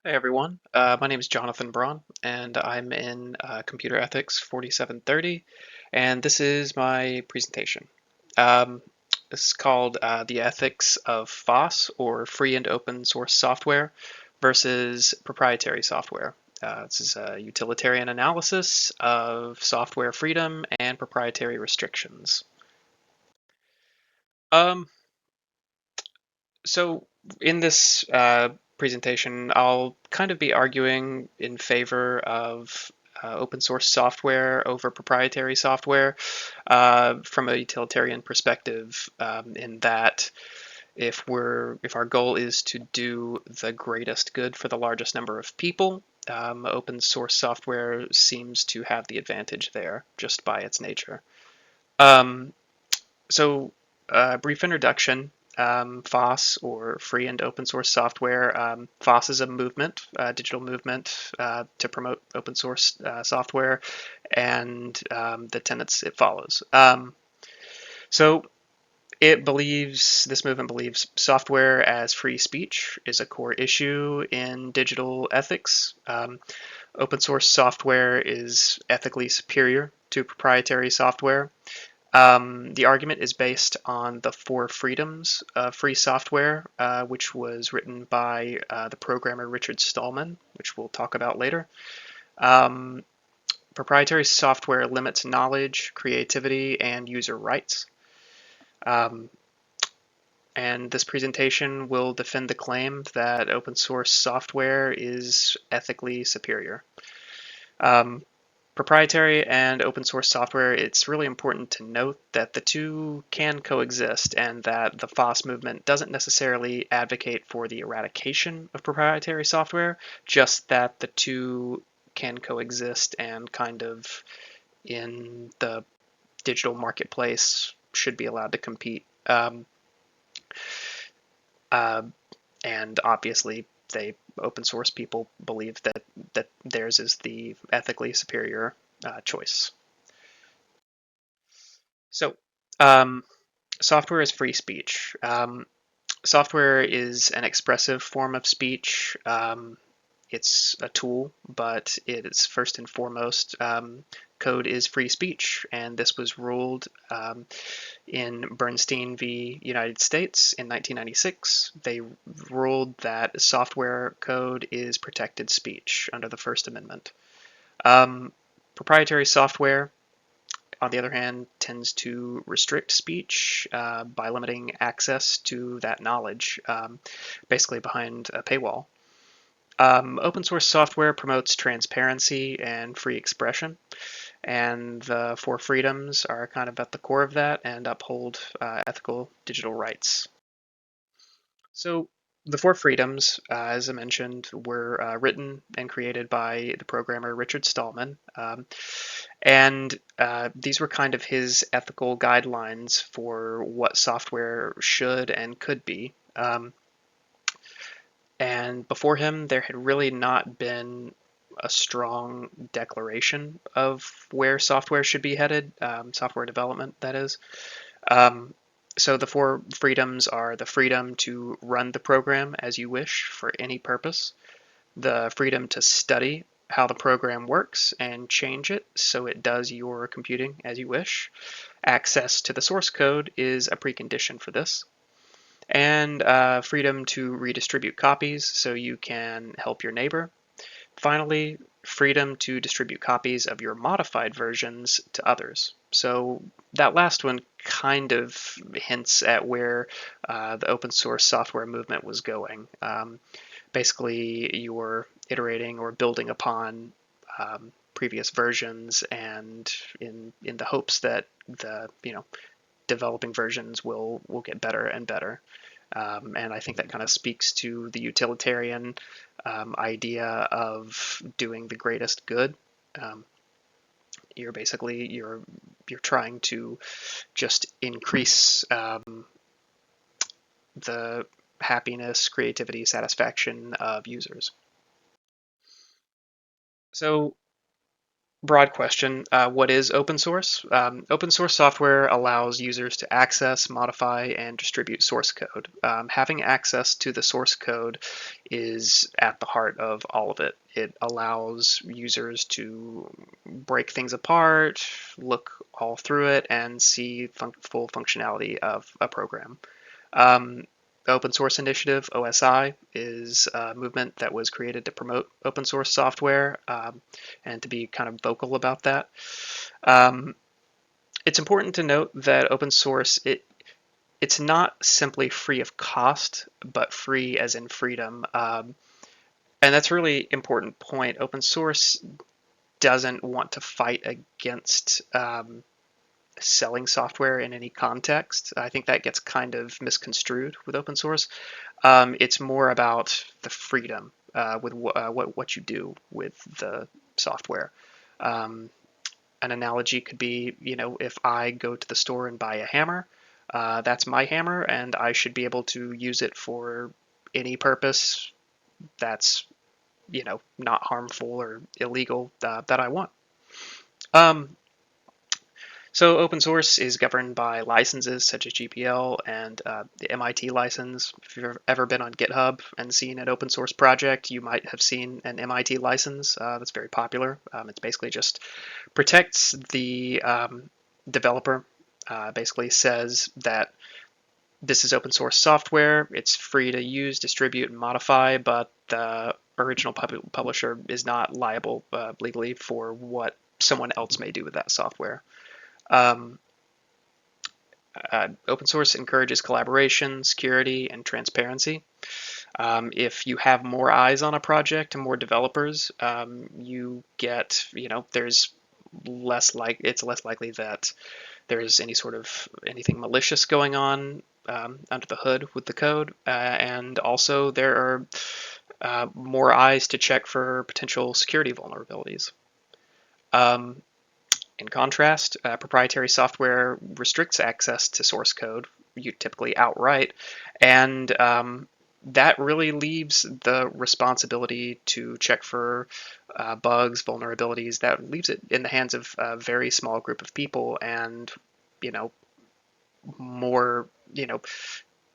Hey everyone, my name is Jonathan Braun, and I'm in Computer Ethics 4730, and this is my presentation. Um, this is called The Ethics of Foss, or Free and Open Source Software versus Proprietary Software. This is a utilitarian analysis of software freedom and proprietary restrictions. Um, So in this presentation, I'll kind of be arguing in favor of open source software over proprietary software from a utilitarian perspective, in that if our goal is to do the greatest good for the largest number of people, open source software seems to have the advantage there just by its nature. Um, so, brief introduction. Foss, or free and open source software. Foss is a movement, digital movement to promote open source software and the tenets it follows. So this movement believes software as free speech is a core issue in digital ethics. Open source software is ethically superior to proprietary software. The argument is based on the four freedoms of free software, which was written by the programmer Richard Stallman, which we'll talk about later. Um, Proprietary software limits knowledge, creativity, and user rights. Um, and this presentation will defend the claim that open source software is ethically superior. Um, Proprietary and open source software, it's really important to note that the two can coexist and that the Foss movement doesn't necessarily advocate for the eradication of proprietary software, just that the two can coexist and kind of in the digital marketplace should be allowed to compete. Uh, and obviously, they open source people believe that theirs is the ethically superior choice. So, um, software is free speech. Software is an expressive form of speech. It's a tool, but it is first and foremost, code is free speech. And this was ruled in Bernstein v. United States in 1996. They ruled that software code is protected speech under the First Amendment. Um, Proprietary software, on the other hand, tends to restrict speech by limiting access to that knowledge, basically behind a paywall. Open source software promotes transparency and free expression, and the four freedoms are kind of at the core of that and uphold ethical digital rights. So, the four freedoms, as I mentioned, were written and created by the programmer Richard Stallman. And these were kind of his ethical guidelines for what software should and could be. And before him, there had really not been a strong declaration of where software should be headed, software development, that is. Um, so the four freedoms are the freedom to run the program as you wish for any purpose, the freedom to study how the program works and change it so it does your computing as you wish. Access to the source code is a precondition for this. And freedom to redistribute copies so you can help your neighbor. Finally, freedom to distribute copies of your modified versions to others. So that last one kind of hints at where the open source software movement was going. Basically, you're iterating or building upon previous versions, and in the hopes that the developing versions will get better and better. And I think that kind of speaks to the utilitarian idea of doing the greatest good. Um, you're trying to just increase the happiness, creativity, satisfaction of users. So Broad question. What is open source? Open source software allows users to access, modify, and distribute source code. Having access to the source code is at the heart of all of it. It allows users to break things apart, look all through it, and see full functionality of a program. Um, the Open Source Initiative, OSI, is a movement that was created to promote open source software and to be kind of vocal about that. Um, it's important to note that open source, it's not simply free of cost, but free as in freedom. And that's a really important point. Open source doesn't want to fight against selling software in any context. I think that gets kind of misconstrued with open source. It's more about the freedom with what you do with the software. Um, an analogy could be, if I go to the store and buy a hammer, that's my hammer, and I should be able to use it for any purpose that's, not harmful or illegal that I want. Um, So open source is governed by licenses such as GPL and the MIT license. If you've ever been on GitHub and seen an open source project, you might have seen an MIT license that's very popular. It's basically just protects the developer, basically says that this is open source software. It's free to use, distribute, and modify, but the original publisher is not liable legally for what someone else may do with that software. Um, Open source encourages collaboration, security, and transparency. If you have more eyes on a project and more developers, you get, there's it's less likely that there's any sort of anything malicious going on under the hood with the code. And also there are more eyes to check for potential security vulnerabilities. Um, In contrast, proprietary software restricts access to source code, you typically outright, and that really leaves the responsibility to check for bugs, vulnerabilities. That leaves it in the hands of a very small group of people, and you know more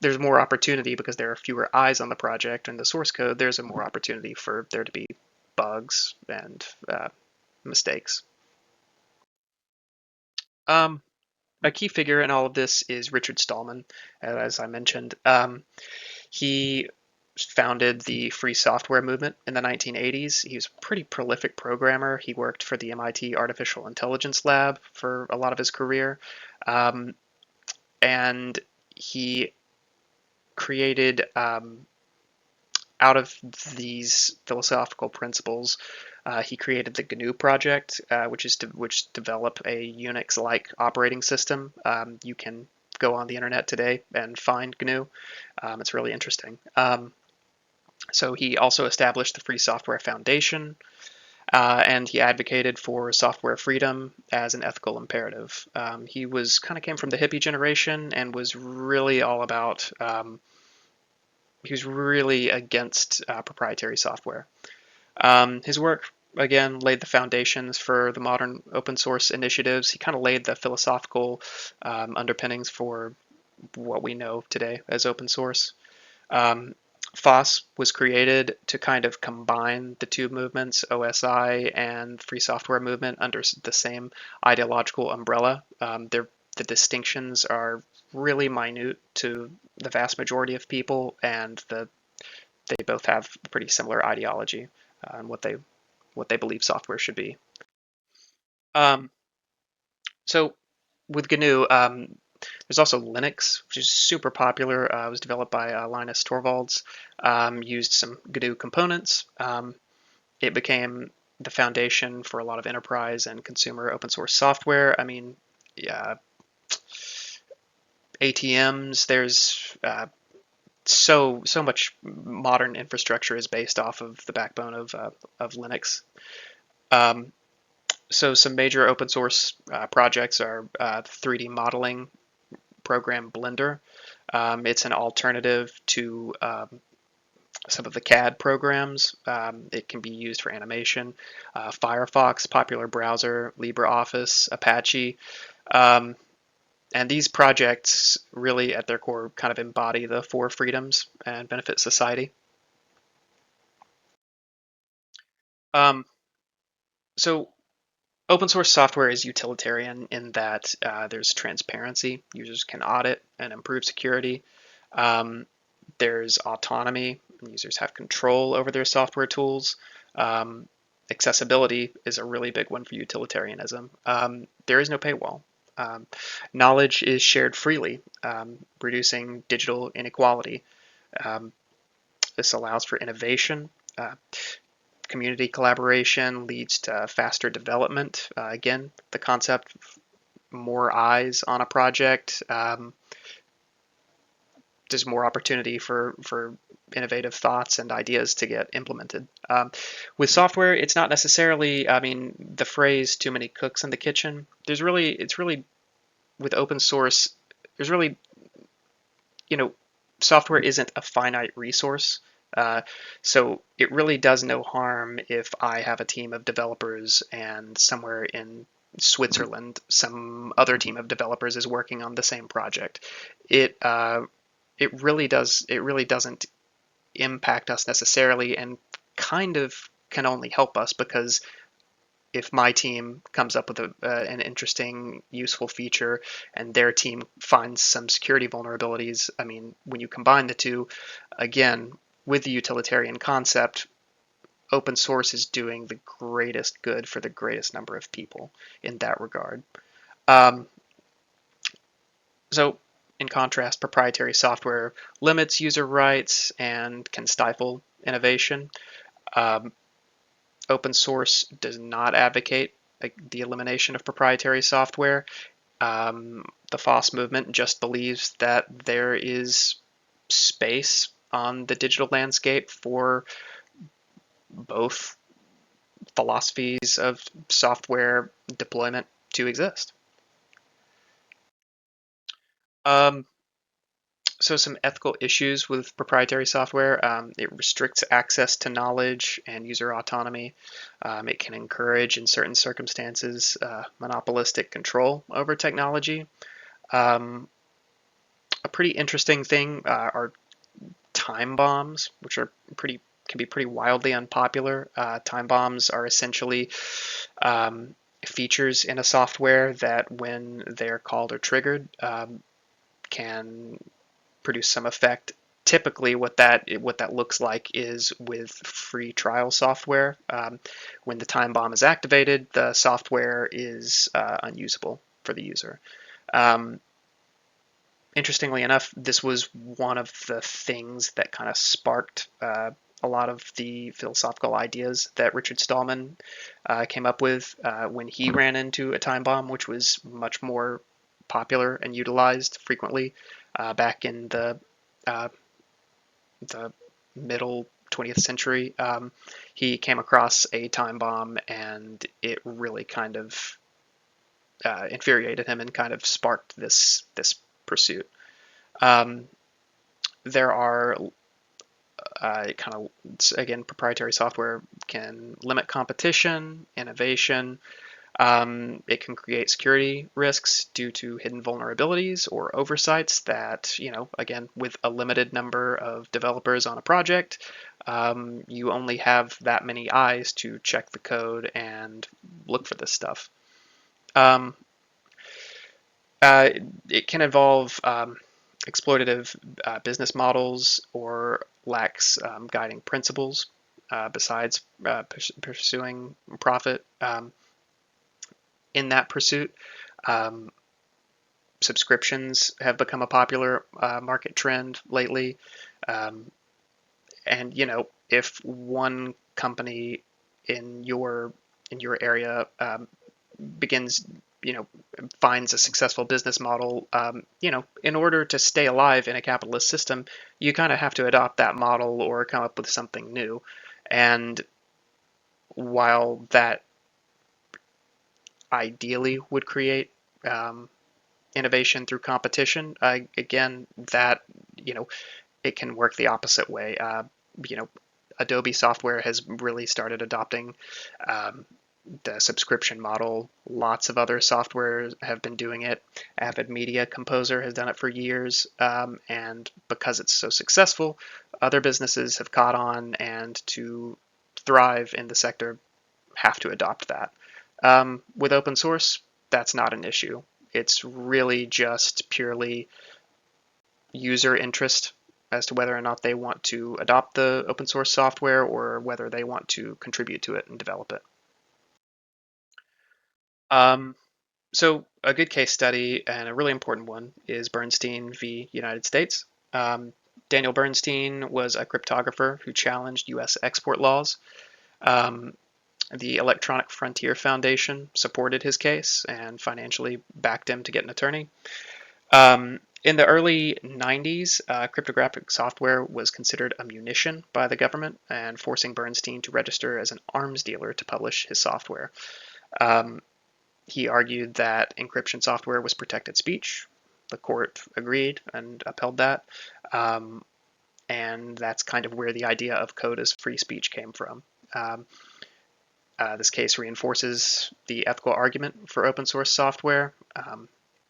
there's more opportunity because there are fewer eyes on the project and the source code. There's a more opportunity for there to be bugs and mistakes. Um, a key figure in all of this is Richard Stallman, as I mentioned. He founded the free software movement in the 1980s. He was a pretty prolific programmer. He worked for the MIT Artificial Intelligence Lab for a lot of his career. Um, and he created, out of these philosophical principles, he created the GNU project, which develop a Unix-like operating system. You can go on the internet today and find GNU. It's really interesting. So he also established the Free Software Foundation, and he advocated for software freedom as an ethical imperative. He was kind of came from the hippie generation and was really all about. He was really against proprietary software. His work, again, laid the foundations for the modern open source initiatives. He kind of laid the philosophical underpinnings for what we know today as open source. Um, Foss was created to kind of combine the two movements, OSI and free software movement, under the same ideological umbrella. The distinctions are really minute to the vast majority of people, and they both have a pretty similar ideology on what they believe software should be. Um, so with GNU, there's also Linux, which is super popular. It was developed by Linus Torvalds. Used some GNU components. It became the foundation for a lot of enterprise and consumer open source software. I mean, yeah, ATMs. There's so much modern infrastructure is based off of the backbone of Linux. Um, so some major open source projects are 3D modeling program Blender. It's an alternative to some of the CAD programs. It can be used for animation. Firefox, popular browser, LibreOffice, Apache. Um, and these projects really, at their core, kind of embody the four freedoms and benefit society. Um, so open source software is utilitarian in that there's transparency. Users can audit and improve security. Um, there's autonomy. Users have control over their software tools. Um, accessibility is a really big one for utilitarianism. There is no paywall. Um, knowledge is shared freely, reducing digital inequality. Um, this allows for innovation. Community collaboration leads to faster development. Again, the concept more eyes on a project, there's more opportunity for innovative thoughts and ideas to get implemented. With software, it's not necessarily, I mean, the phrase "too many cooks in the kitchen." It's really with open source. There's really, you know, software isn't a finite resource. Uh, so it really does no harm if I have a team of developers and somewhere in Switzerland, some other team of developers is working on the same project. It it really doesn't impact us necessarily, and kind of can only help us because if my team comes up with an interesting, useful feature and their team finds some security vulnerabilities, I mean, when you combine the two, again, with the utilitarian concept, open source is doing the greatest good for the greatest number of people in that regard. Um, so, in contrast, proprietary software limits user rights and can stifle innovation. Um, open source does not advocate the elimination of proprietary software. The Foss movement just believes that there is space on the digital landscape for both philosophies of software deployment to exist. Um, so some ethical issues with proprietary software. It restricts access to knowledge and user autonomy. It can encourage, in certain circumstances, monopolistic control over technology. Um, a pretty interesting thing are time bombs, which are pretty can be pretty wildly unpopular. Time bombs are essentially features in a software that, when they're called or triggered, can produce some effect. Typically, what that looks like is with free trial software. When the time bomb is activated, the software is unusable for the user. Um, interestingly enough, this was one of the things that kind of sparked a lot of the philosophical ideas that Richard Stallman came up with when he ran into a time bomb, which was much more popular and utilized frequently back in uh, the middle 20th century. He came across a time bomb, and it really kind of infuriated him and kind of sparked this pursuit. Um, there are kind of, again, proprietary software can limit competition, innovation. It can create security risks due to hidden vulnerabilities or oversights that, again, with a limited number of developers on a project, you only have that many eyes to check the code and look for this stuff. Um, uh, it can involve exploitative business models or lacks guiding principles besides pursuing profit in that pursuit. Um, subscriptions have become a popular market trend lately. Um, and if one company in your area begins, you know, finds a successful business model, in order to stay alive in a capitalist system, you kind of have to adopt that model or come up with something new. And while that ideally would create innovation through competition, again, that, it can work the opposite way. you know, Adobe software has really started adopting um, the subscription model. Lots of other softwares have been doing it. Avid Media Composer has done it for years, and because it's so successful, other businesses have caught on and to thrive in the sector have to adopt that. With open source, that's not an issue. It's really just purely user interest as to whether or not they want to adopt the open source software or whether they want to contribute to it and develop it. Um, so a good case study and a really important one is Bernstein v. United States. Um, Daniel Bernstein was a cryptographer who challenged U.S. export laws. Um, the Electronic Frontier Foundation supported his case and financially backed him to get an attorney. In the early 90s, cryptographic software was considered a munition by the government and forcing Bernstein to register as an arms dealer to publish his software. Um, he argued that encryption software was protected speech. The court agreed and upheld that. Um, and that's kind of where the idea of code as free speech came from. Um, this case reinforces the ethical argument for open source software.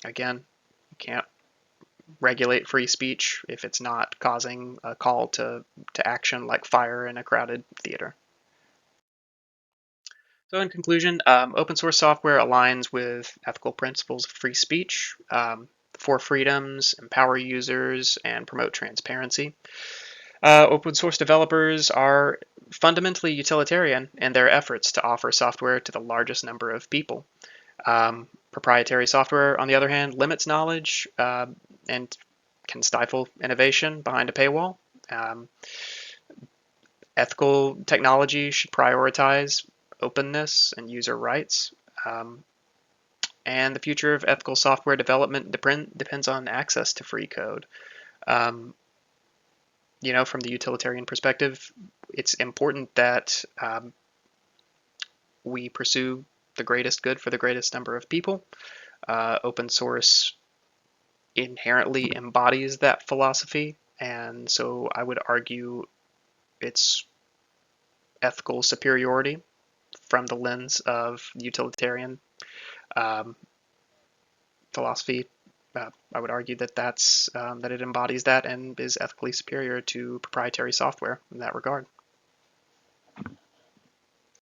Again, you can't regulate free speech if it's not causing a call to action like fire in a crowded theater. So, in conclusion, open source software aligns with ethical principles of free speech, the four freedoms, empower users, and promote transparency. Open source developers are fundamentally utilitarian in their efforts to offer software to the largest number of people. Proprietary software, on the other hand, limits knowledge and can stifle innovation behind a paywall. Um, Ethical technology should prioritize openness and user rights. Um, and the future of ethical software development depends on access to free code. Um, from the utilitarian perspective, it's important that we pursue the greatest good for the greatest number of people. Open source inherently embodies that philosophy, and so I would argue its ethical superiority from the lens of utilitarian um, philosophy. I would argue that it embodies that and is ethically superior to proprietary software in that regard.